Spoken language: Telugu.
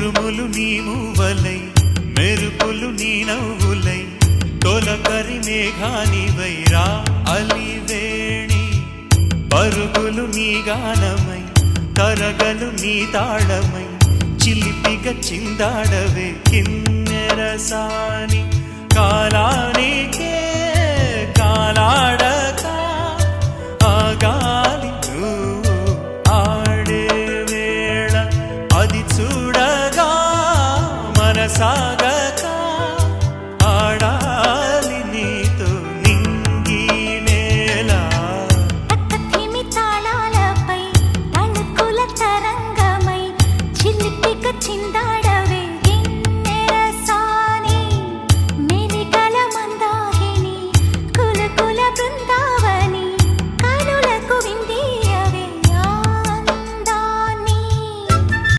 ఉరుములు నీ మూవలై మెరుపులు నీ నవ్వులై తొలకరి మేఘానివైరా అలివేణి పరుగులు నీ గానమై తరగలు నీ తాళమై చిలిపిగ చిందాడవే కిన్నెరసాని కాలానికే కాలాడక ఆగాలి నువ్వు ఆడే వేళ అది చూడగా మనసాగ